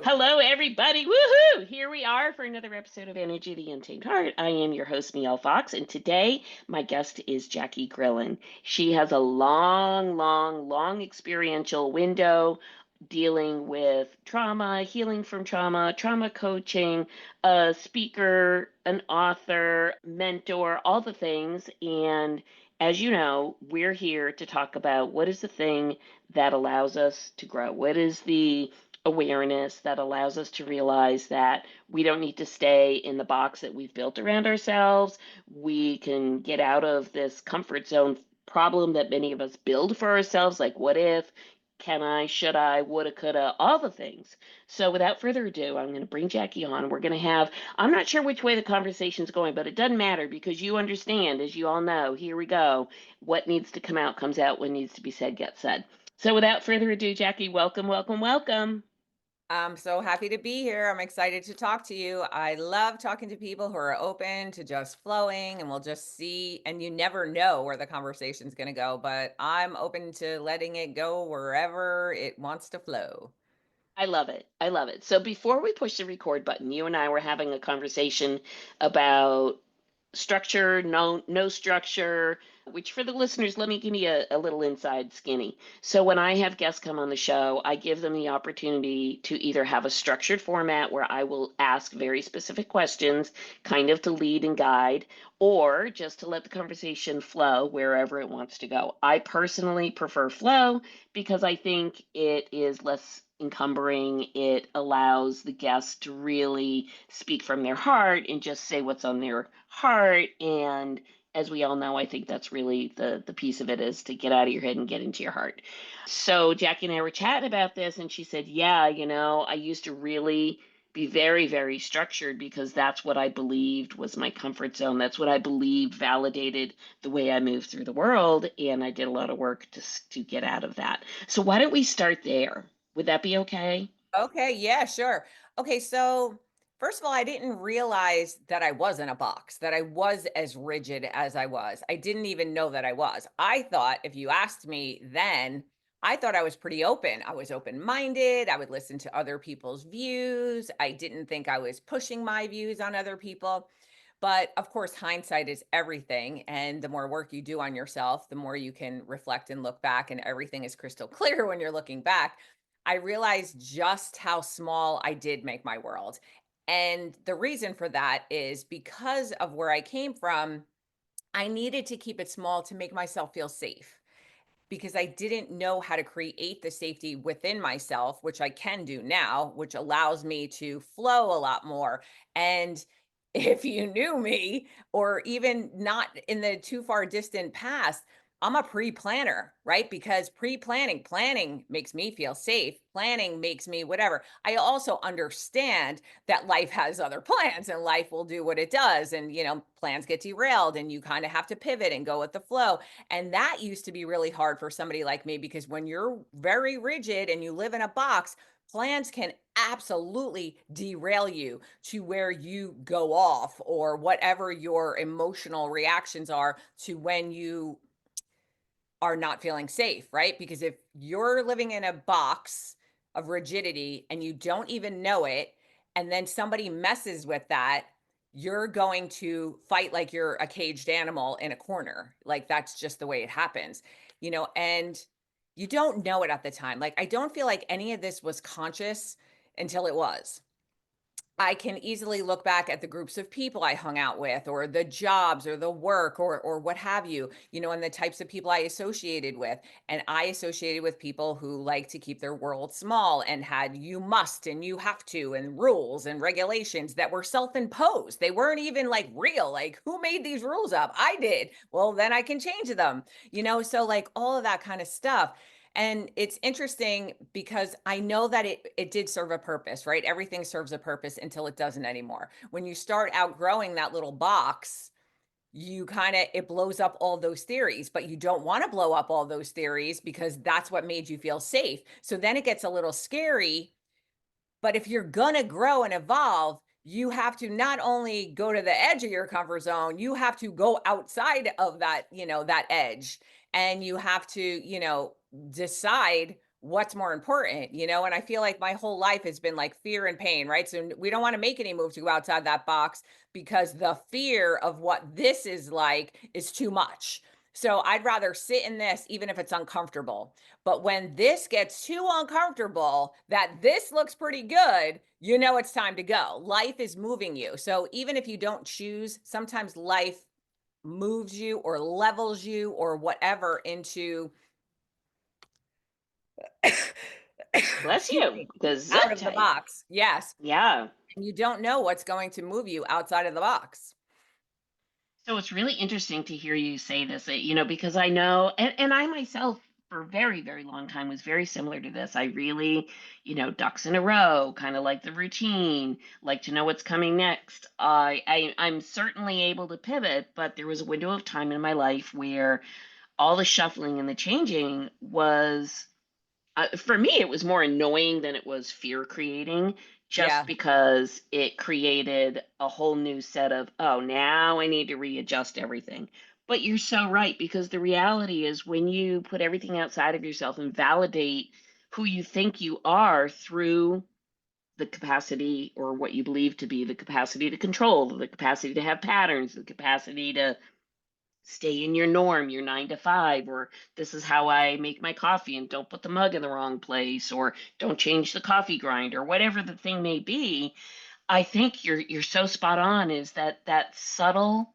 Hello, everybody. Woohoo! Here we are for another episode of Energy of the Untamed Heart. I am your host, Neil Fox, and today my guest is Jacquie Grillon. She has a long experiential window dealing with trauma, healing from trauma, trauma coaching, a speaker, an author, mentor, all the things. And as you know, we're here to talk about what is the thing that allows us to grow? What is the awareness that allows us to realize that we don't need to stay in the box that we've built around ourselves. We can get out of this comfort zone problem that many of us build for ourselves, like what if, can I, should I, woulda, coulda, all the things. So without further ado, I'm going to bring Jacquie on. We're going to have, I'm not sure which way the conversation's going, but it doesn't matter because you understand, as you all know, here we go. What needs to come out comes out. What needs to be said gets said. So without further ado, Jacquie, welcome. I'm so happy to be here. I'm excited to talk to you. I love talking to people who are open to just flowing and we'll just see. And you never know where the conversation's going to go, but I'm open to letting it go wherever it wants to flow. I love it. I love it. So before we push the record button, you and I were having a conversation about structure, no structure, which for the listeners, let me give you a little inside skinny. So when I have guests come on the show, I give them the opportunity to either have a structured format where I will ask very specific questions, kind of to lead and guide, or just to let the conversation flow wherever it wants to go. I personally prefer flow because I think it is less encumbering. It allows the guest to really speak from their heart and just say what's on their heart. And as we all know, I think that's really the piece of it is to get out of your head and get into your heart. So Jacquie and I were chatting about this, and she said, yeah, I used to really be very structured because that's what I believed was my comfort zone. That's what I believed validated the way I moved through the world. And I did a lot of work to get out of that. So why don't we start there? Would that be okay? Okay, yeah, sure. Okay, so first of all, I didn't realize that I was in a box, that I was as rigid as I was. I didn't even know that I was. I thought if you asked me then, I thought I was pretty open. I was open-minded. I would listen to other people's views. I didn't think I was pushing my views on other people. But of course, hindsight is everything. And the more work you do on yourself, the more you can reflect and look back, and everything is crystal clear when you're looking back. I realized just how small I did make my world. And the reason for that is because of where I came from, I needed to keep it small to make myself feel safe because I didn't know how to create the safety within myself, which I can do now, which allows me to flow a lot more. And if you knew me, or even not in the too far distant past, I'm a pre-planner, right? Because planning makes me feel safe. Planning makes me whatever. I also understand that life has other plans and life will do what it does. And, plans get derailed and you kind of have to pivot and go with the flow. And that used to be really hard for somebody like me because when you're very rigid and you live in a box, plans can absolutely derail you to where you go off or whatever your emotional reactions are to when you are not feeling safe, right? Because if you're living in a box of rigidity and you don't even know it, and then somebody messes with that, you're going to fight like you're a caged animal in a corner. Like that's just the way it happens, and you don't know it at the time. Like I don't feel like any of this was conscious until it was. I can easily look back at the groups of people I hung out with or the jobs or the work or what have you, and the types of people I associated with. And I associated with people who like to keep their world small and had you must and you have to and rules and regulations that were self-imposed. They weren't even like real. Like who made these rules up? I did. Well, then I can change them. So like all of that kind of stuff. And it's interesting because I know that it did serve a purpose, right? Everything serves a purpose until it doesn't anymore. When you start outgrowing that little box, you kind of it blows up all those theories, but you don't want to blow up all those theories because that's what made you feel safe. So then it gets a little scary, but if you're gonna grow and evolve, you have to not only go to the edge of your comfort zone, you have to go outside of that, that edge. And you have to, decide what's more important, and I feel like my whole life has been like fear and pain, right? So we don't want to make any move to go outside that box because the fear of what this is like is too much. So I'd rather sit in this even if it's uncomfortable. But when this gets too uncomfortable, that this looks pretty good, it's time to go. Life is moving you. So even if you don't choose, sometimes life moves you or levels you or whatever into Bless excuse you. me, out of the Gesundheit. box. Yes. Yeah. And you don't know what's going to move you outside of the box. So it's really interesting to hear you say this, because I know, and I myself, for a very, very long time, was very similar to this. I really, ducks in a row, kind of like the routine, like to know what's coming next. I'm certainly able to pivot, but there was a window of time in my life where all the shuffling and the changing was for me, it was more annoying than it was fear creating, just Yeah. because it created a whole new set of, oh, now I need to readjust everything. But you're so right, because the reality is when you put everything outside of yourself and validate who you think you are through the capacity, or what you believe to be the capacity to control, the capacity to have patterns, the capacity to stay in your norm, your 9 to 5, or this is how I make my coffee and don't put the mug in the wrong place, or don't change the coffee grinder, whatever the thing may be. I think you're so spot on, is that subtle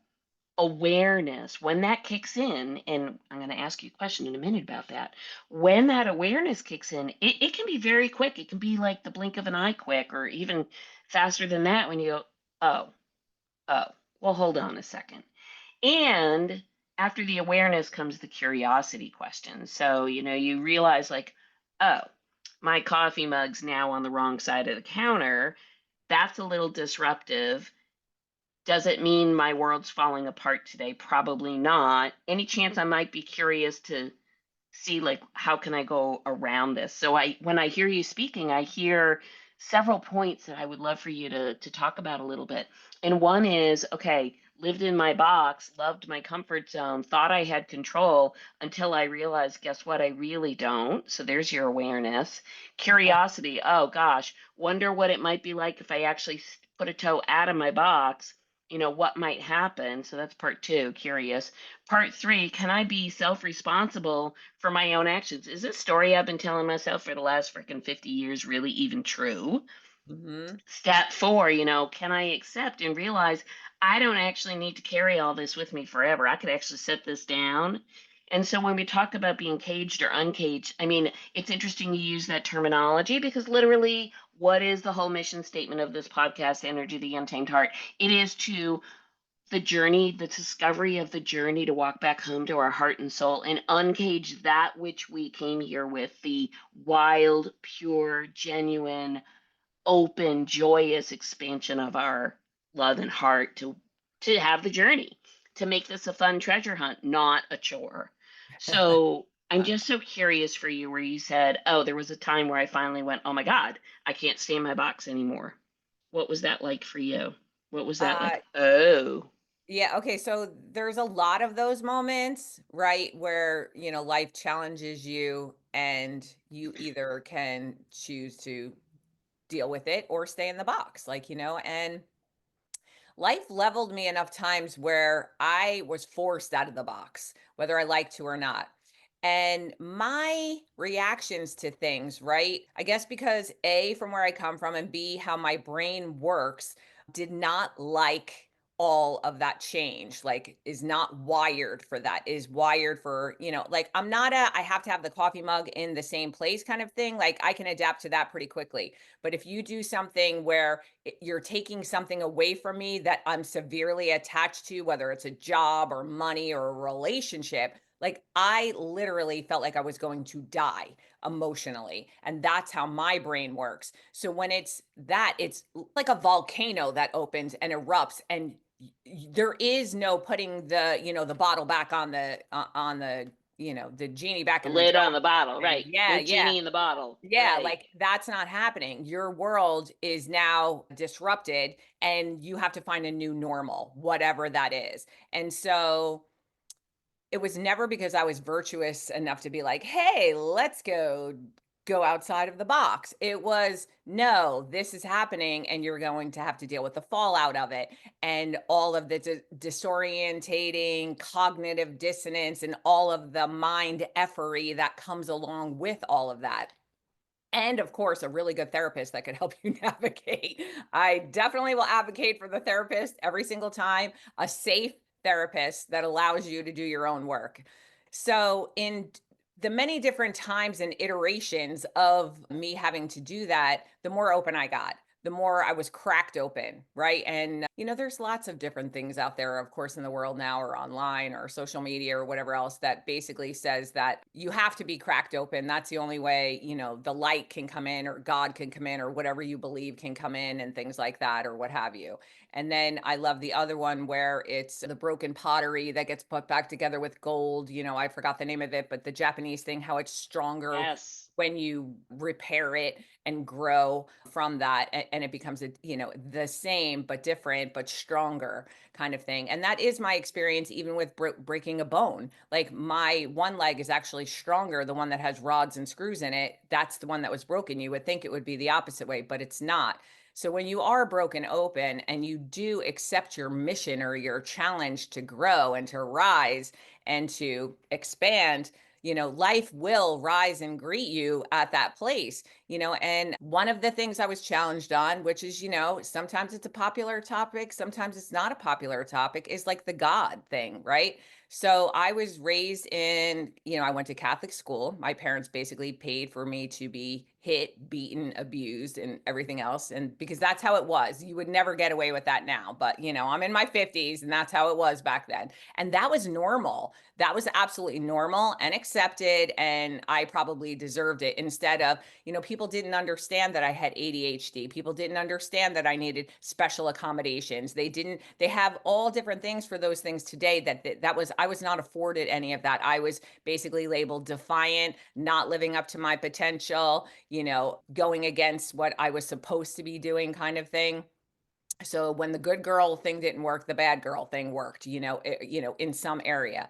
awareness when that kicks in, and I'm going to ask you a question in a minute about that. When that awareness kicks in, it can be very quick. It can be like the blink of an eye quick, or even faster than that, when you go, oh, oh, well, hold on a second. And after the awareness comes the curiosity question. So, you realize, like, oh, my coffee mug's now on the wrong side of the counter. That's a little disruptive. Does it mean my world's falling apart today? Probably not. Any chance I might be curious to see, like, how can I go around this? So when I hear you speaking, I hear several points that I would love for you to talk about a little bit. And one is, okay, lived in my box, loved my comfort zone, thought I had control, until I realized, guess what, I really don't. So there's your awareness. Curiosity, oh gosh, wonder what it might be like if I actually put a toe out of my box. What might happen? So that's part two, curious. Part three, can I be self responsible for my own actions? Is this story I've been telling myself for the last freaking 50 years really even true? Hmm. Step four, can I accept and realize I don't actually need to carry all this with me forever? I could actually set this down. And so when we talk about being caged or uncaged, I mean, it's interesting you use that terminology, because literally, what is the whole mission statement of this podcast, Energy, the Untamed Heart? It is to the journey, the discovery of the journey, to walk back home to our heart and soul and uncage that which we came here with, the wild, pure, genuine, open, joyous expansion of our love and heart, to have the journey, to make this a fun treasure hunt, not a chore. So I'm just so curious for you, where you said, oh, there was a time where I finally went, oh my God, I can't stay in my box anymore. What was that like for you? What was that Uh, like? Oh. yeah. Okay. So there's a lot of those moments, right, where, life challenges you and you either can choose to deal with it or stay in the box, and life leveled me enough times where I was forced out of the box, whether I like to or not. And my reactions to things, right? I guess because A, from where I come from, and B, how my brain works, did not like all of that change, like is not wired for that, is wired for, like I'm not I have to have the coffee mug in the same place kind of thing. Like I can adapt to that pretty quickly. But if you do something where you're taking something away from me that I'm severely attached to, whether it's a job or money or a relationship, like I literally felt like I was going to die emotionally. And that's how my brain works. So when it's that, it's like a volcano that opens and erupts, and there is no putting the bottle back on the the genie back The in the lid jar on the kind bottle, of thing. right. Yeah, No yeah. genie in the bottle, Yeah, right. like that's not happening. Your world is now disrupted and you have to find a new normal, whatever that is. And so it was never because I was virtuous enough to be like, "Hey, let's go go outside of the box. It was, no, this is happening and you're going to have to deal with the fallout of it and all of the disorientating cognitive dissonance and all of the mind effery that comes along with all of that. And of course, a really good therapist that could help you navigate. I definitely will advocate for the therapist every single time, a safe therapist that allows you to do your own work. So, in the many different times and iterations of me having to do that, the more open I got, the more I was cracked open, right? And, there's lots of different things out there, of course, in the world now, or online or social media or whatever else, that basically says that you have to be cracked open. That's the only way, the light can come in, or God can come in, or whatever you believe can come in, and things like that, or what have you. And then I love the other one where it's the broken pottery that gets put back together with gold. I forgot the name of it, but the Japanese thing, how it's stronger Yes. when you repair it and grow from that, and it becomes the same but different but stronger kind of thing. And that is my experience, even with breaking a bone. Like, my one leg is actually stronger, the one that has rods and screws in it. That's the one that was broken. You would think it would be the opposite way, but it's not. So when you are broken open and you do accept your mission or your challenge to grow and to rise and to expand, life will rise and greet you at that place. And one of the things I was challenged on, which is, sometimes it's a popular topic, sometimes it's not a popular topic, is like the God thing, right? So I was raised in, I went to Catholic school. My parents basically paid for me to be hit, beaten, abused, and everything else. And because that's how it was, you would never get away with that now. But, I'm in my 50s, and that's how it was back then. And that was normal. That was absolutely normal and accepted. And I probably deserved it. Instead of, people didn't understand that I had ADHD. People didn't understand that I needed special accommodations. They have all different things for those things today. I was not afforded any of that. I was basically labeled defiant, not living up to my potential, going against what I was supposed to be doing, kind of thing. So when the good girl thing didn't work, the bad girl thing worked, in some area.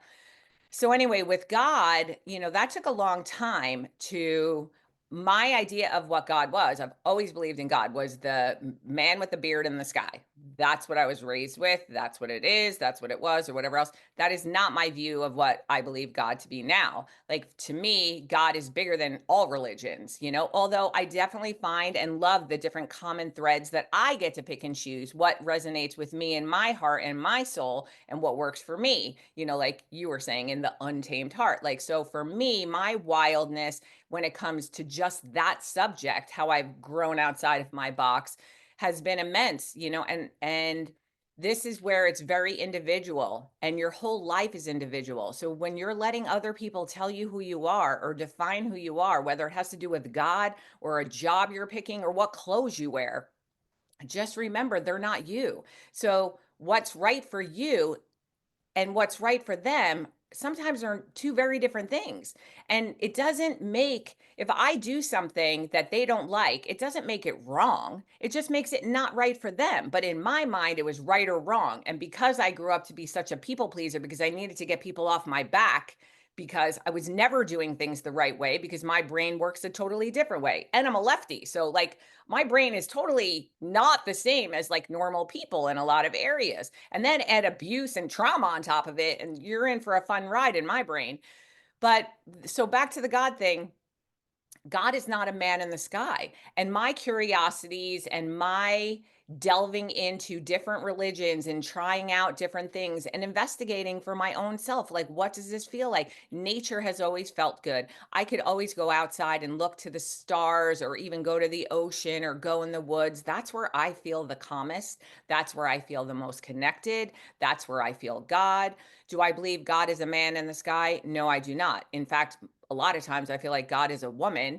So anyway, with God, that took a long time to my idea of what God was. I've always believed in God, was the man with the beard in the sky. That's what I was raised with. That's what it is. That's what it was, or whatever else. That is not my view of what I believe God to be now. Like, to me, God is bigger than all religions, although I definitely find and love the different common threads that I get to pick and choose what resonates with me in my heart and my soul, and what works for me, like you were saying, in the untamed heart. Like, so for me, my wildness when it comes to just that subject, how I've grown outside of my box, has been immense, and this is where it's very individual, and your whole life is individual. So when you're letting other people tell you who you are or define who you are, whether it has to do with God or a job you're picking or what clothes you wear, just remember they're not you. So what's right for you and what's right for them sometimes are two very different things. And it doesn't make, if I do something that they don't like, it doesn't make it wrong. It just makes it not right for them. But in my mind, it was right or wrong. And because I grew up to be such a people pleaser, because I needed to get people off my back, because I was never doing things the right way, because my brain works a totally different way. And I'm a lefty. So, like, my brain is totally not the same as like normal people in a lot of areas. And then add abuse and trauma on top of it, and you're in for a fun ride in my brain. But so back to the God thing. God is not a man in the sky. And my curiosities and my delving into different religions and trying out different things and investigating for my own self, like, what does this feel like? Nature has always felt good. I could always go outside and look to the stars, or even go to the ocean or go in the woods. That's where I feel the calmest. That's where I feel the most connected. That's where I feel God. Do I believe God is a man in the sky? No, I do not. In fact, a lot of times I feel like God is a woman,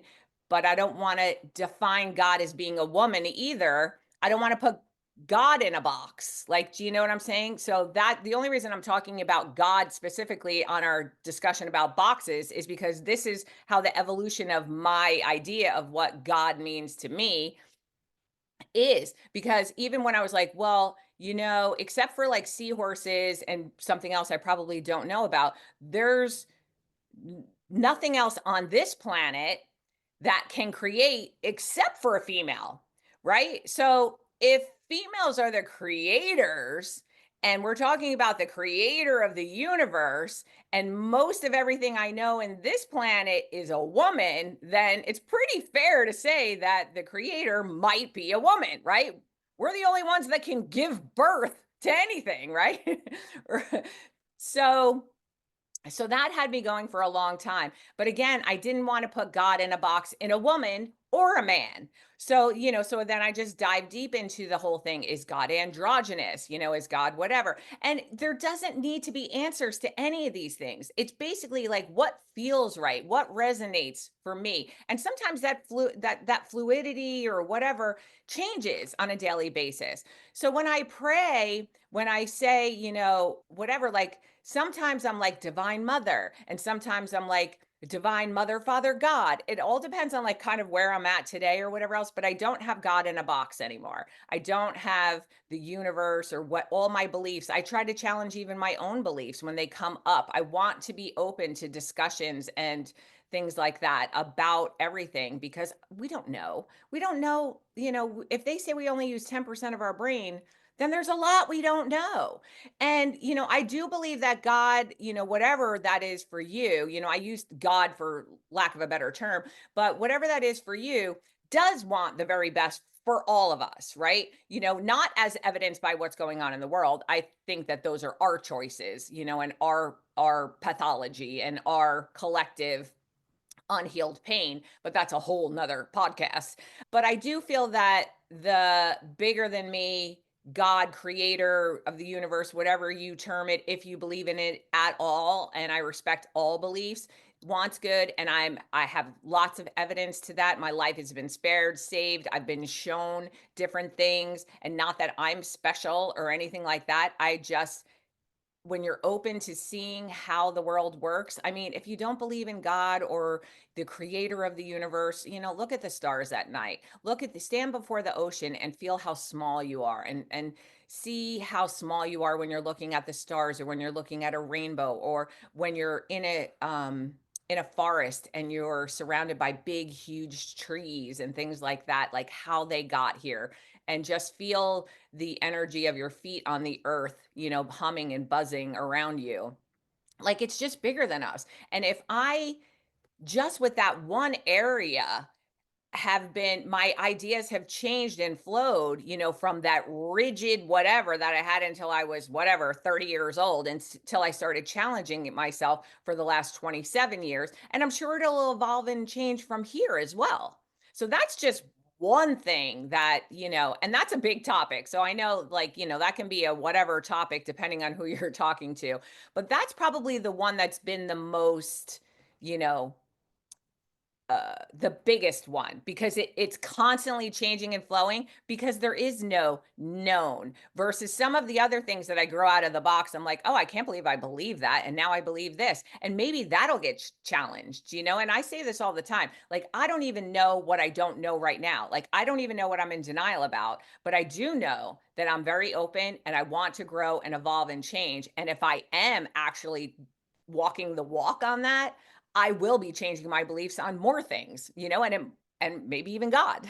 but I don't want to define God as being a woman either. I don't want to put God in a box. Like, do you know what I'm saying? So that the only reason I'm talking about God specifically on our discussion about boxes is because this is how the evolution of my idea of what God means to me is. Because even when I was like, well, except for like seahorses and something else I probably don't know about, there's nothing else on this planet that can create except for a female, right? So if females are the creators, and we're talking about the creator of the universe, and most of everything I know in this planet is a woman, then it's pretty fair to say that the creator might be a woman, right? We're the only ones that can give birth to anything, right? so so that had me going for a long time. But again, I didn't want to put God in a box in a woman or a man. So, so then I just dive deep into the whole thing. Is God androgynous? Is God whatever? And there doesn't need to be answers to any of these things. It's basically like what feels right, what resonates for me. And sometimes that fluidity or whatever changes on a daily basis. So when I pray, when I say, whatever, like sometimes I'm like divine mother, and sometimes I'm like divine mother, father, God. It all depends on like kind of where I'm at today or whatever else, but I don't have God in a box anymore. I don't have the universe or what all my beliefs. I try to challenge even my own beliefs when they come up. I want to be open to discussions and things like that about everything because we don't know. We don't know, if they say we only use 10% of our brain, then there's a lot we don't know. And, I do believe that God, whatever that is for you, I used God for lack of a better term, but whatever that is for you does want the very best for all of us, right? Not as evidenced by what's going on in the world. I think that those are our choices, and our pathology and our collective unhealed pain, but that's a whole nother podcast. But I do feel that the bigger than me, God, creator of the universe, whatever you term it, if you believe in it at all, and I respect all beliefs, wants good. And I have lots of evidence to that. My life has been spared, saved. I've been shown different things, and not that I'm special or anything like that. I just when you're open to seeing how the world works. I mean, if you don't believe in God or the creator of the universe, look at the stars at night. Stand before the ocean and feel how small you are, and see how small you are when you're looking at the stars, or when you're looking at a rainbow, or when you're in a forest and you're surrounded by big huge trees and things like that, like how they got here, and just feel the energy of your feet on the earth, humming and buzzing around you. Like it's just bigger than us. And if I just with that one area my ideas have changed and flowed, from that rigid whatever that I had until I was whatever 30 years old, until I started challenging it myself for the last 27 years. And I'm sure it'll evolve and change from here as well. So that's just one thing that, and that's a big topic. So I know, like, that can be a whatever topic depending on who you're talking to. But that's probably the one that's been the most, you know, the biggest one, because it's constantly changing and flowing, because there is no known, versus some of the other things that I grow out of the box. I'm like, oh, I can't believe I believe that, and now I believe this, and maybe that'll get challenged, and I say this all the time, like, I don't even know what I don't know right now. Like, I don't even know what I'm in denial about, but I do know that I'm very open, and I want to grow and evolve and change. And if I am actually walking the walk on that, I will be changing my beliefs on more things, and maybe even God.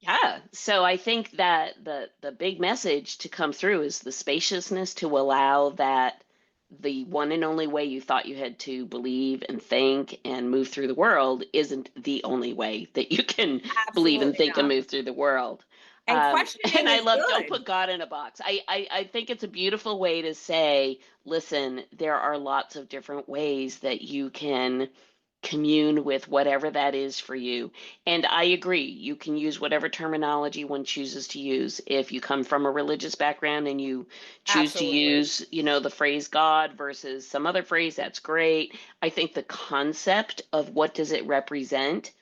Yeah. So I think that the big message to come through is the spaciousness to allow that the one and only way you thought you had to believe and think and move through the world isn't the only way that you can believe and Absolutely think and not. move through the world. And And questioning I is love don't good. put God in a box. I think it's a beautiful way to say, listen, there are lots of different ways that you can commune with whatever that is for you. And I agree, you can use whatever terminology one chooses to use. If you come from a religious background and you choose to Absolutely. use, the phrase God versus some other phrase, that's great. I think the concept of what does it represent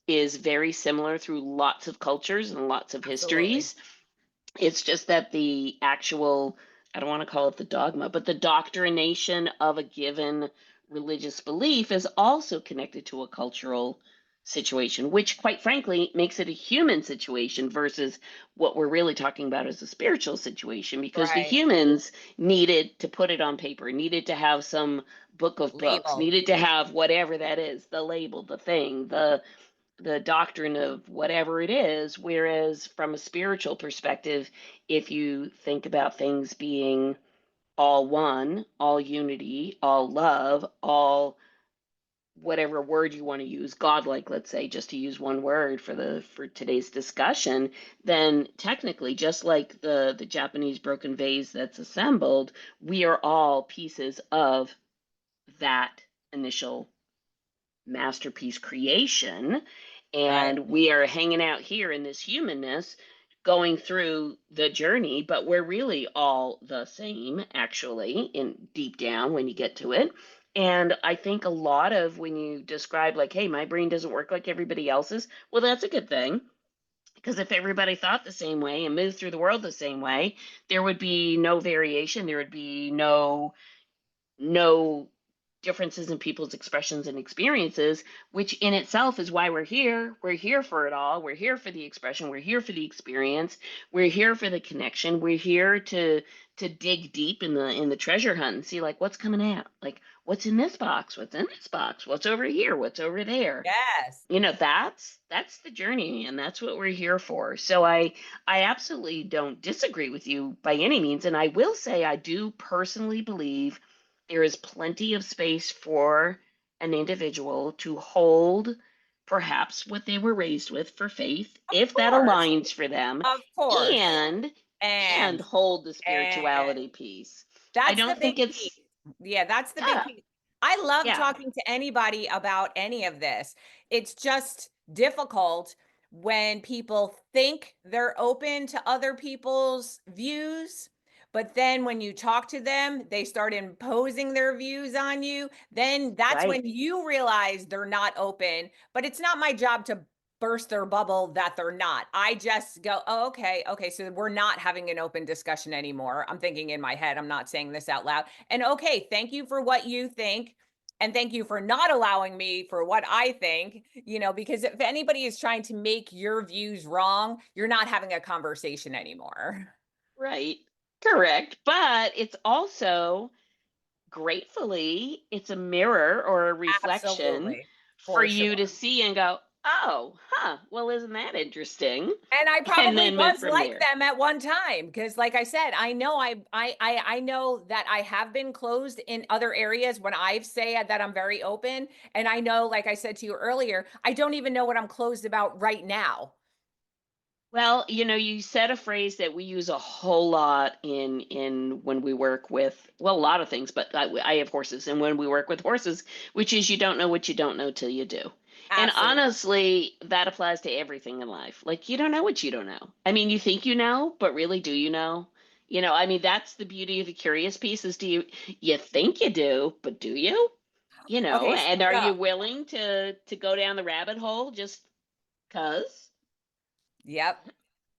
is very similar through lots of cultures and lots of Absolutely. histories. It's just that the actual, I don't want to call it the dogma, but the doctrination of a given religious belief is also connected to a cultural situation, which quite frankly makes it a human situation versus what we're really talking about as a spiritual situation, because the Right. humans needed to put it on paper, needed to have some book of books, Label. needed to have whatever that is, the label, the thing, the doctrine of whatever it is. Whereas from a spiritual perspective, if you think about things being all one, all unity, all love, all whatever word you want to use, godlike, let's say, just to use one word for today's discussion, then technically, just like the Japanese broken vase that's assembled, we are all pieces of that initial masterpiece creation, Right. and we are hanging out here in this humanness going through the journey, but we're really all the same actually in deep down when you get to it. And I think a lot of when you describe like, hey, my brain doesn't work like everybody else's, well, that's a good thing, because if everybody thought the same way and moved through the world the same way, there would be no variation, there would be no differences in people's expressions and experiences, which in itself is why we're here. We're here for it all. We're here for the expression. We're here for the experience. We're here for the connection. We're here to dig deep in the treasure hunt and see like what's coming out. Like what's in this box? What's in this box? What's over here? What's over there? Yes. That's the journey, and that's what we're here for. So I absolutely don't disagree with you by any means, and I will say I do personally believe there is plenty of space for an individual to hold perhaps what they were raised with for faith, Of if that course. aligns for them, Of course. and And hold the and spirituality piece. I that's the don't think big piece. it's Yeah, that's the big yeah, piece. I love yeah, talking to anybody about any of this. It's just difficult when people think they're open to other people's views, but then when you talk to them, they start imposing their views on you. Then that's right. when you realize they're not open, but it's not my job to burst their bubble that they're not. I just go, oh, okay, okay. So we're not having an open discussion anymore. I'm thinking in my head, I'm not saying this out loud. And okay, thank you for what you think. And thank you for not allowing me for what I think, because if anybody is trying to make your views wrong, you're not having a conversation anymore. Right. Correct. But it's also, gratefully, it's a mirror or a reflection Absolutely. for For you to sure. see and go, oh, huh, well, isn't that interesting? And I And probably then move was from like there. them at one time because, like I said, I know that I have been closed in other areas when I say that I'm very open, and I know, like I said to you earlier, I don't even know what I'm closed about right now. Well, you said a phrase that we use a whole lot in when we work with, well, a lot of things, but I have horses, and when we work with horses, which is you don't know what you don't know till you do. And Absolutely. honestly, that applies to everything in life. Like you don't know what you don't know. I mean, you think you know, but really do you know? I mean, that's the beauty of the curious piece is you think you do, but do you? Okay, And are so you willing to go down the rabbit hole just 'cause? yep.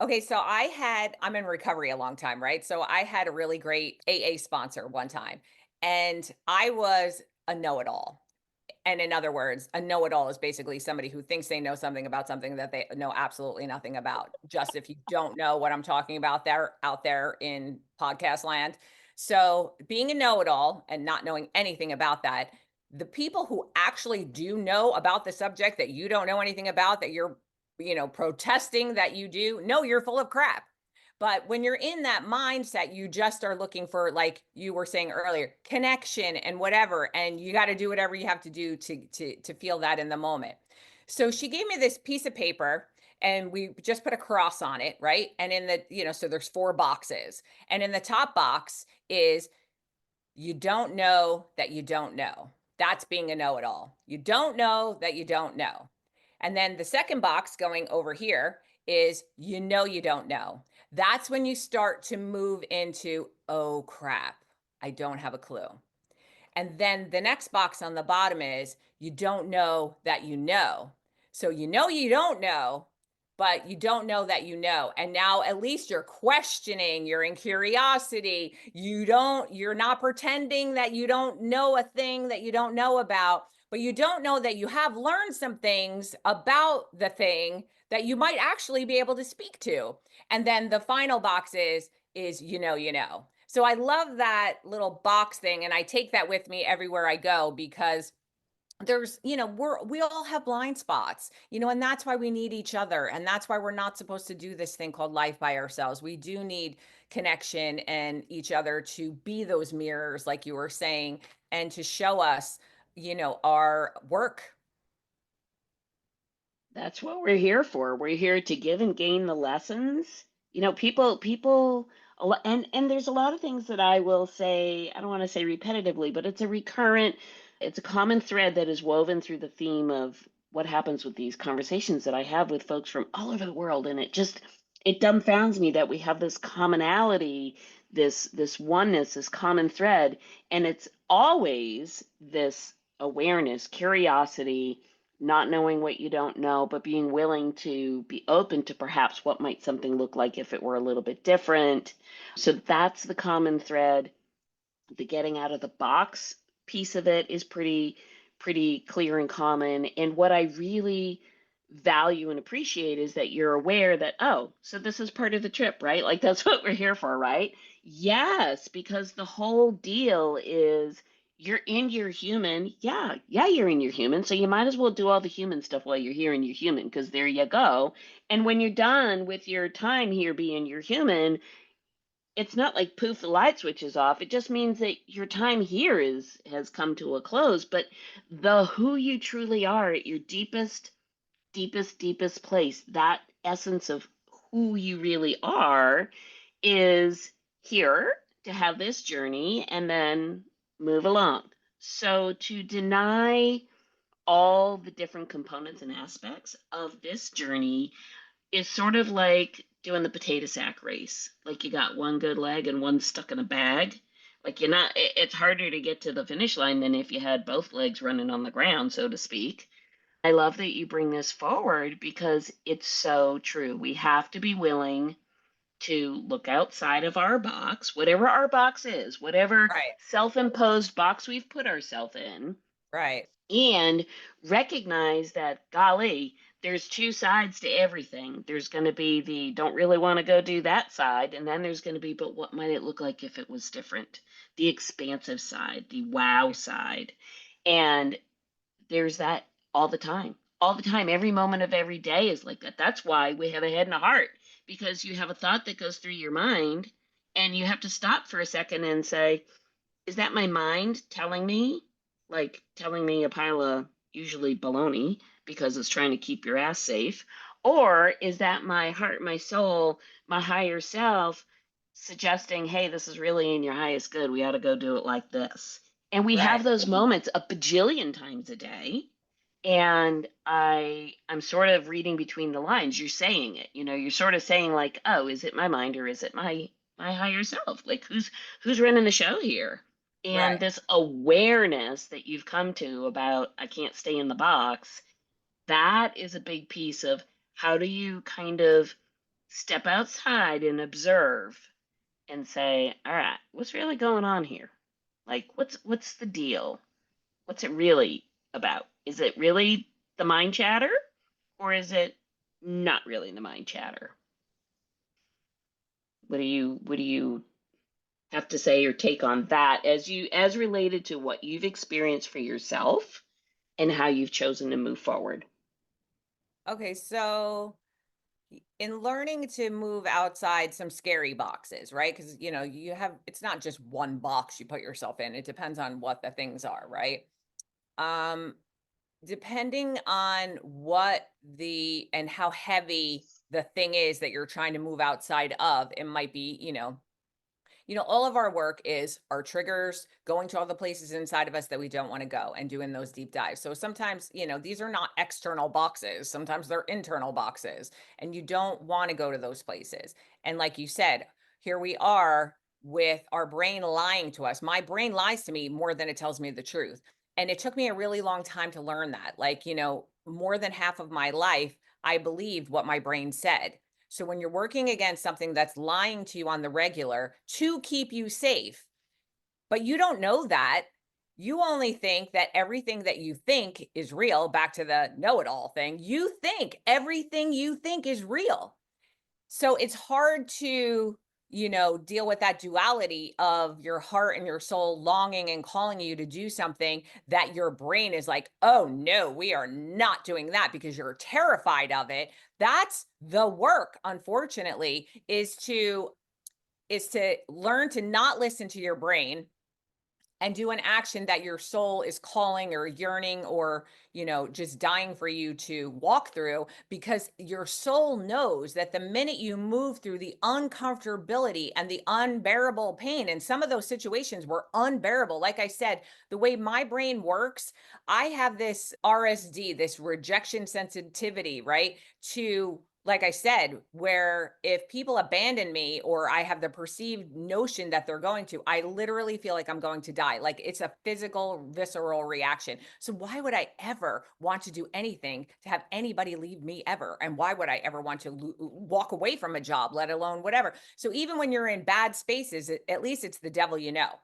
Okay, so I'm in recovery a long time, right? So I had a really great AA sponsor one time, and I was a know-it-all. And in other words, a know-it-all is basically somebody who thinks they know something about something that they know absolutely nothing about. Just if you don't know what I'm talking about, they're out there in podcast land. So being a know-it-all and not knowing anything about that, the people who actually do know about the subject that you don't know anything about, that you're, protesting that you do, no, you're full of crap. But when you're in that mindset, you just are looking for, like you were saying earlier, connection and whatever, and you got to do whatever you have to do to feel that in the moment. So she gave me this piece of paper, and we just put a cross on it, right? And in the, so there's four boxes, and in the top box is you don't know that you don't know. That's being a know-it-all. You don't know that you don't know. And then the second box going over here is you don't know. That's when you start to move into, oh crap, I don't have a clue. And then the next box on the bottom is you don't know that you know. So you don't know, but you don't know that you know. And now at least you're questioning, you're in curiosity. You're not pretending that you don't know a thing that you don't know about, but you don't know that you have learned some things about the thing that you might actually be able to speak to. And then the final box is you know. So I love that little box thing, and I take that with me everywhere I go, because there's we all have blind spots, and that's why we need each other, and that's why we're not supposed to do this thing called life by ourselves. We do need connection and each other to be those mirrors, like you were saying, and to show us our work. That's what we're here for. We're here to give and gain the lessons. People, and there's a lot of things that I will say, I don't want to say repetitively, but it's a common thread that is woven through the theme of what happens with these conversations that I have with folks from all over the world. And it dumbfounds me that we have this commonality, this oneness, this common thread, and it's always this awareness, curiosity, not knowing what you don't know, but being willing to be open to perhaps what might something look like if it were a little bit different. So that's the common thread. The getting out of the box piece of it is pretty clear and common. And what I really value and appreciate is that you're aware that, oh, so this is part of the trip, right? Like that's what we're here for, right? Yes, because the whole deal is you're in your human. Yeah, you're in your human. So you might as well do all the human stuff while you're here in your human, because there you go. And when you're done with your time here being your human, it's not like poof, the light switch is off. It just means that your time here has come to a close. But the who you truly are at your deepest place, that essence of who you really are, is here to have this journey and then move along. So to deny all the different components and aspects of this journey is sort of like doing the potato sack race. Like you got one good leg and one stuck in a bag. Like you're not, it's harder to get to the finish line than if you had both legs running on the ground, so to speak. I love that you bring this forward because it's so true. We have to be willing to look outside of our box, whatever our box is, whatever Right. self-imposed box we've put ourselves in, Right. and recognize that, golly, there's two sides to everything. There's going to be the don't really want to go do that side, and then there's going to be, but what might it look like if it was different? The expansive side, the wow side. And there's that all the time. All the time. Every moment of every day is like that. That's why we have a head and a heart, because you have a thought that goes through your mind, and you have to stop for a second and say, is that my mind telling me, like telling me a pile of usually baloney because it's trying to keep your ass safe? Or is that my heart, my soul, my higher self suggesting, hey, this is really in your highest good. We ought to go do it like this. And we Right. have those moments a bajillion times a day. And I'm sort of reading between the lines. You're saying it, you're sort of saying like, oh, is it my mind or is it my higher self? Like who's running the show here? And Right. this awareness that you've come to about I can't stay in the box, that is a big piece of how do you kind of step outside and observe and say, all right, what's really going on here? Like what's the deal? What's it really about? Is it really the mind chatter or is it not really the mind chatter? What do you have to say or take on that as related to what you've experienced for yourself and how you've chosen to move forward? Okay, so in learning to move outside some scary boxes, right? Because you have, it's not just one box you put yourself in. It depends on what the things are, right? Um, Depending on what the and how heavy the thing is that you're trying to move outside of, it might be, all of our work is our triggers, going to all the places inside of us that we don't want to go and doing those deep dives. So sometimes, these are not external boxes. Sometimes they're internal boxes, and you don't want to go to those places. And like you said, here we are with our brain lying to us. My brain lies to me more than it tells me the truth. And it took me a really long time to learn that. Like, more than half of my life, I believed what my brain said. So when you're working against something that's lying to you on the regular to keep you safe, but you don't know that, You only think that everything that you think is real. Back to the know-it-all thing. You think everything you think is real. So it's hard to, deal with that duality of your heart and your soul longing and calling you to do something that your brain is like, oh no, we are not doing that because you're terrified of it. That's the work, unfortunately, is to learn to not listen to your brain and do an action that your soul is calling or yearning or just dying for you to walk through, because your soul knows that the minute you move through the uncomfortability and the unbearable pain, and some of those situations were unbearable, like I said, the way my brain works, I have this RSD, this rejection sensitivity, right, to, like I said, where if people abandon me or I have the perceived notion that they're going to, I literally feel like I'm going to die. Like it's a physical, visceral reaction. So why would I ever want to do anything to have anybody leave me ever? And why would I ever want to walk away from a job, let alone whatever? So even when you're in bad spaces, at least it's the devil you know.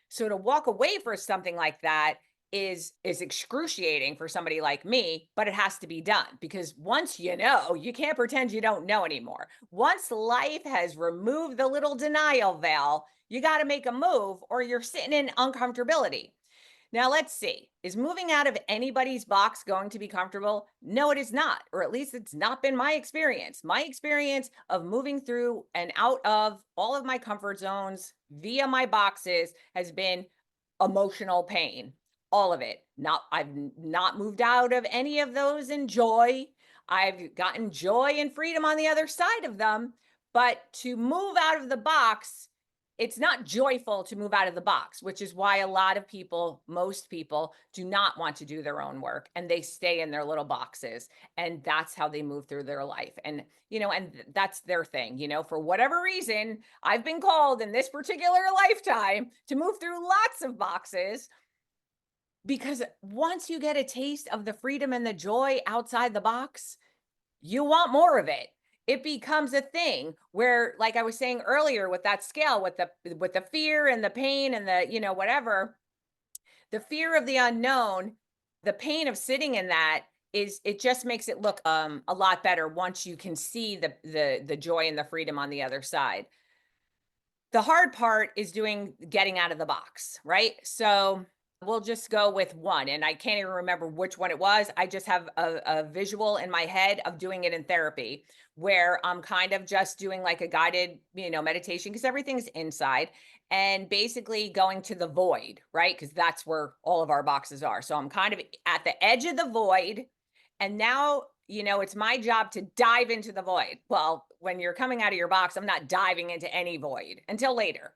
So to walk away for something like that is excruciating for somebody like me, but it has to be done because once you know, you can't pretend you don't know anymore. Once life has removed the little denial veil, you got to make a move or you're sitting in uncomfortability. Now, let's see. Is moving out of anybody's box going to be comfortable? No, it is not, or at least it's not been my experience. My experience of moving through and out of all of my comfort zones via my boxes has been emotional pain, all of it. I've not moved out of any of those in joy. I've gotten joy and freedom on the other side of them, but to move out of the box, it's not joyful to move out of the box, which is why a lot of people, most people, do not want to do their own work and they stay in their little boxes. And that's how they move through their life. And that's their thing. For whatever reason, I've been called in this particular lifetime to move through lots of boxes, because once you get a taste of the freedom and the joy outside the box, you want more of it. It becomes a thing where, like I was saying earlier, with that scale, with the fear and the pain and the whatever, the fear of the unknown, the pain of sitting in that, is it just makes it look a lot better once you can see the joy and the freedom on the other side. The hard part is getting out of the box, right? So we'll just go with one, and I can't even remember which one it was. I just have a visual in my head of doing it in therapy, where I'm kind of just doing like a guided, meditation, because everything's inside, and basically going to the void, right? Because that's where all of our boxes are. So I'm kind of at the edge of the void, and now, it's my job to dive into the void. Well, when you're coming out of your box, I'm not diving into any void until later.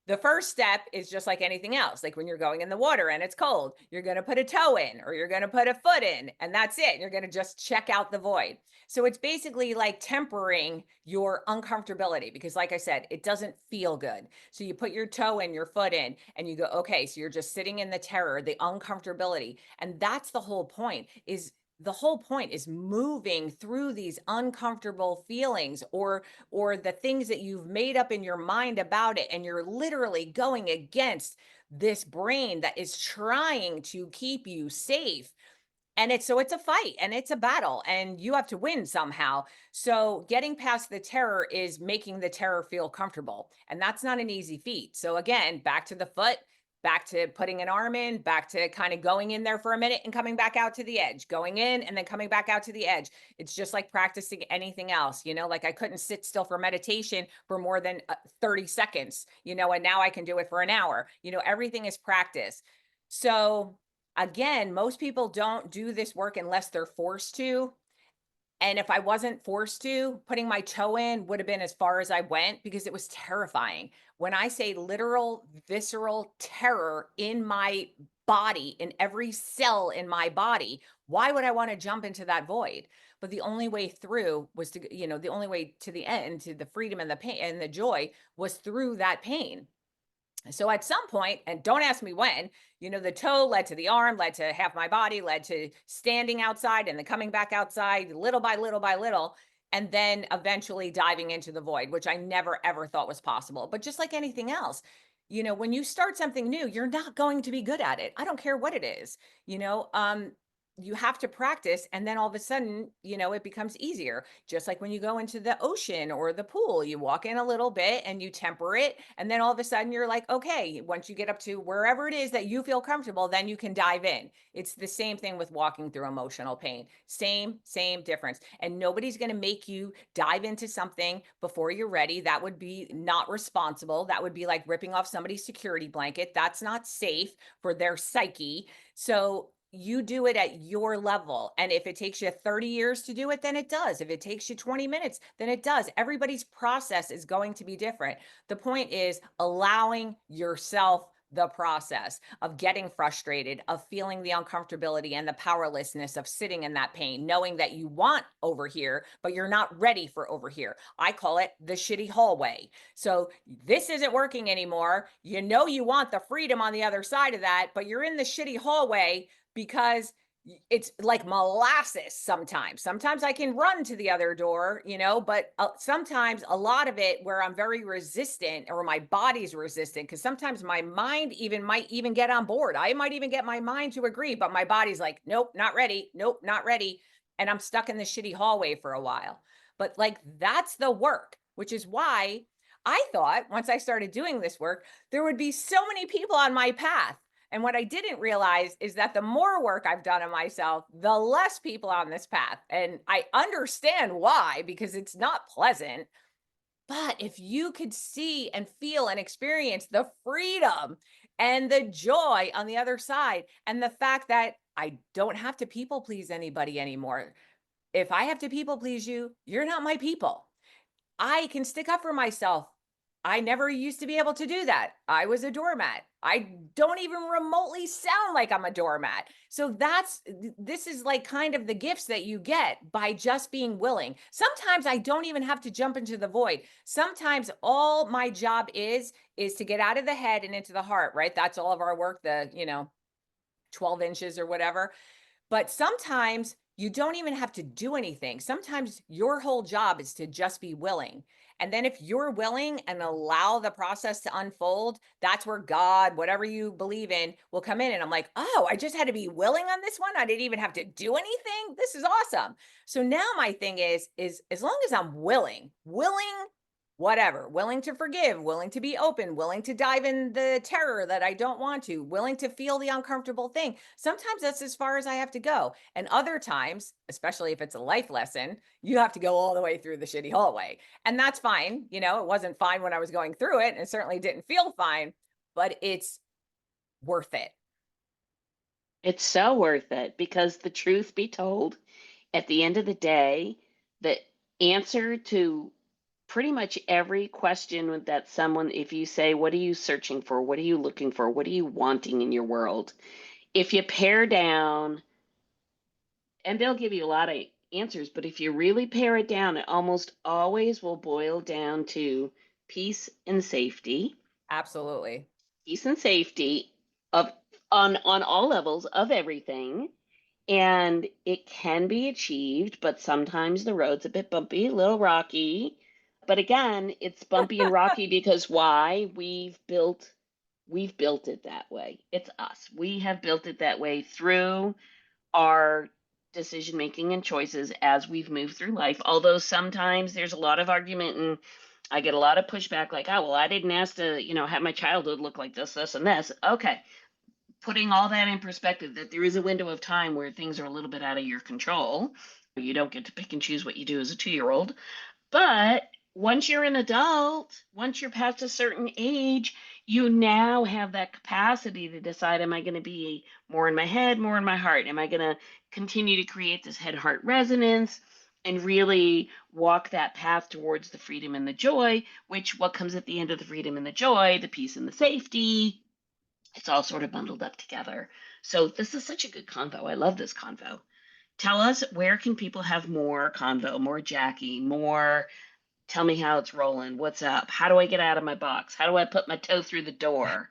The first step is just like anything else. Like when you're going in the water and it's cold, you're going to put a toe in or you're going to put a foot in, and that's it. You're going to just check out the void. So it's basically like tempering your uncomfortability, because like I said, it doesn't feel good. So you put your toe in, your foot in, and you go, okay, so you're just sitting in the terror, the uncomfortability. And that's the whole point is moving through these uncomfortable feelings, or the things that you've made up in your mind about it, and you're literally going against this brain that is trying to keep you safe. And it's a fight and it's a battle and you have to win somehow. So getting past the terror is making the terror feel comfortable, and that's not an easy feat. So again, back to the foot, back to putting an arm in, back to kind of going in there for a minute and coming back out to the edge, going in and then coming back out to the edge. It's just like practicing anything else, like I couldn't sit still for meditation for more than 30 seconds, and now I can do it for an hour. Everything is practice. So again, most people don't do this work unless they're forced to. And if I wasn't forced to, putting my toe in would have been as far as I went, because it was terrifying. When I say literal, visceral terror in my body, in every cell in my body, why would I want to jump into that void? But the only way through was to, the only way to the end, to the freedom and the pain and the joy, was through that pain. So at some point, and don't ask me when, the toe led to the arm, led to half my body, led to standing outside and then coming back outside little by little by little, and then eventually diving into the void, which I never ever thought was possible. But just like anything else, when you start something new, you're not going to be good at it. I don't care what it is, you know. You have to practice, and then all of a sudden, it becomes easier. Just like when you go into the ocean or the pool, you walk in a little bit and you temper it, and then all of a sudden you're like, okay, once you get up to wherever it is that you feel comfortable, then you can dive in. It's the same thing with walking through emotional pain. Same difference. And nobody's going to make you dive into something before you're ready. That would be not responsible. That would be like ripping off somebody's security blanket. That's not safe for their psyche. So you do it at your level. And if it takes you 30 years to do it, then it does. If it takes you 20 minutes, then it does. Everybody's process is going to be different. The point is allowing yourself the process of getting frustrated, of feeling the uncomfortability and the powerlessness of sitting in that pain, knowing that you want over here, but you're not ready for over here. I call it the shitty hallway. So this isn't working anymore. You want the freedom on the other side of that, but you're in the shitty hallway because it's like molasses sometimes. Sometimes I can run to the other door, but sometimes a lot of it where I'm very resistant or my body's resistant, because sometimes my mind might even get on board. I might even get my mind to agree, but my body's like, nope, not ready. Nope, not ready. And I'm stuck in the shitty hallway for a while. But like, that's the work, which is why I thought once I started doing this work, there would be so many people on my path. And what I didn't realize is that the more work I've done on myself, the less people on this path. And I understand why, because it's not pleasant. But if you could see and feel and experience the freedom and the joy on the other side, and the fact that I don't have to people please anybody anymore. If I have to people please you, you're not my people. I can stick up for myself. I never used to be able to do that. I was a doormat. I don't even remotely sound like I'm a doormat. So this is like kind of the gifts that you get by just being willing. Sometimes I don't even have to jump into the void. Sometimes all my job is to get out of the head and into the heart, right? That's all of our work, the, 12 inches or whatever. But sometimes you don't even have to do anything. Sometimes your whole job is to just be willing. And then if you're willing and allow the process to unfold, that's where God, whatever you believe in, will come in. And I'm like, oh, I just had to be willing on this one. I didn't even have to do anything. This is awesome. So now my thing is as long as I'm willing, whatever, willing to forgive, willing to be open, willing to dive in the terror that I don't want to, willing to feel the uncomfortable thing. Sometimes that's as far as I have to go. And other times, especially if it's a life lesson, you have to go all the way through the shitty hallway. And that's fine. It wasn't fine when I was going through it, and it certainly didn't feel fine, but it's worth it. It's so worth it because the truth be told, at the end of the day, the answer to pretty much every question that someone, if you say, what are you searching for? What are you looking for? What are you wanting in your world? If you pare down, and they'll give you a lot of answers, but if you really pare it down, it almost always will boil down to peace and safety, Absolutely. peace and safety of on all levels of everything. And it can be achieved, but sometimes the road's a bit bumpy, a little rocky. But again, it's bumpy and rocky because why? We've built it that way. It's us. We have built it that way through our decision making and choices as we've moved through life. Although sometimes there's a lot of argument and I get a lot of pushback like, oh, well, I didn't ask to, have my childhood look like this, and this. Okay, putting all that in perspective, that there is a window of time where things are a little bit out of your control. You don't get to pick and choose what you do as a 2-year-old. But once you're an adult, once you're past a certain age, you now have that capacity to decide, am I going to be more in my head, more in my heart? Am I going to continue to create this head heart resonance and really walk that path towards the freedom and the joy, which what comes at the end of the freedom and the joy, the peace and the safety, it's all sort of bundled up together. So this is such a good convo. I love this convo. Tell us, where can people have more convo, more Jackie, more tell me how it's rolling, what's up, how do I get out of my box, how do I put my toe through the door?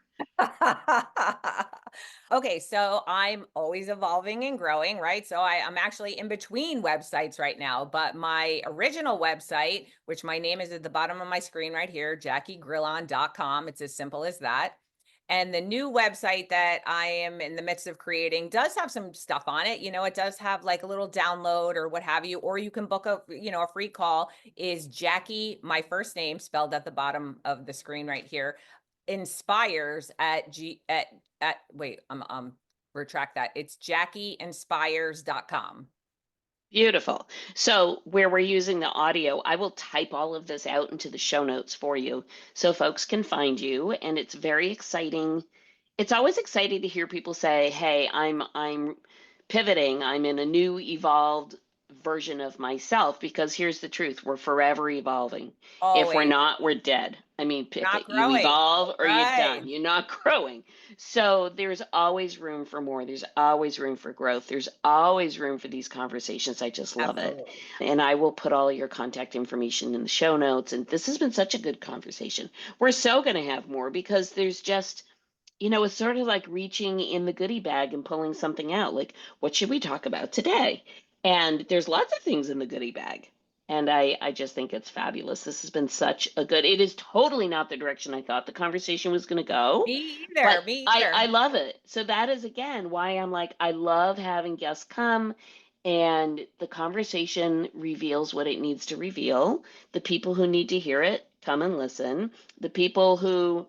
Okay, so I'm always evolving and growing, right? So I'm actually in between websites right now, but my original website, which my name is at the bottom of my screen right here, JacquieGrillon.com. It's as simple as that. And the new website that I am in the midst of creating does have some stuff on it. It does have like a little download or what have you, or you can book a free call. Is Jacquie, my first name spelled at the bottom of the screen right here, inspires at wait, retract that. It's JackieInspires.com. Beautiful. So, where we're using the audio, I will type all of this out into the show notes for you so folks can find you. And it's very exciting. It's always exciting to hear people say, "Hey, I'm pivoting. I'm in a new evolved version of myself," because here's the truth, we're forever evolving. If we're Always. not, we're dead. I mean, pick Not it. You growing. evolve or you're Right. done. You're not growing. So there's always room for more. There's always room for growth. There's always room for these conversations. I just love it. Absolutely. And I will put all your contact information in the show notes. And this has been such a good conversation. We're so going to have more because there's just, it's sort of like reaching in the goodie bag and pulling something out. Like, what should we talk about today? And there's lots of things in the goodie bag. And I just think it's fabulous. This has been such a good, it is totally not the direction I thought the conversation was going to go, Me but either. Me I either. love it. So that is again why I'm like, I love having guests come and the conversation reveals what it needs to reveal. The people who need to hear it come and listen. The people who,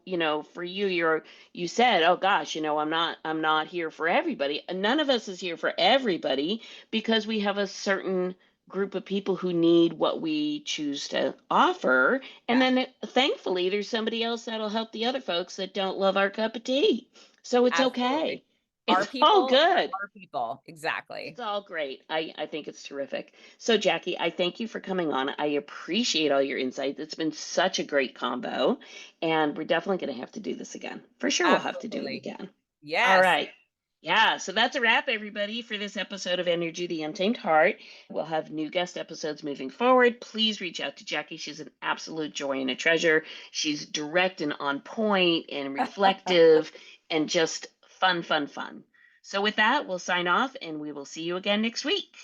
for you, you said, oh gosh, I'm not here for everybody. And none of us is here for everybody because we have a certain group of people who need what we choose to offer. And Yeah, then thankfully, there's somebody else that'll help the other folks that don't love our cup of tea. So it's absolutely. okay. Our It's all people are good. our people. It's Exactly. all great. I think it's terrific. So, Jacquie, I thank you for coming on. I appreciate all your insights. It's been such a great combo, and we're definitely going to have to do this again. For sure, we'll have to do it Absolutely. again. All Yes. right. Yeah, so that's a wrap, everybody, for this episode of Energy the Untamed Heart. We'll have new guest episodes moving forward. Please reach out to Jacquie. She's an absolute joy and a treasure. She's direct and on point and reflective and just fun, fun, fun. So, with that, we'll sign off and we will see you again next week.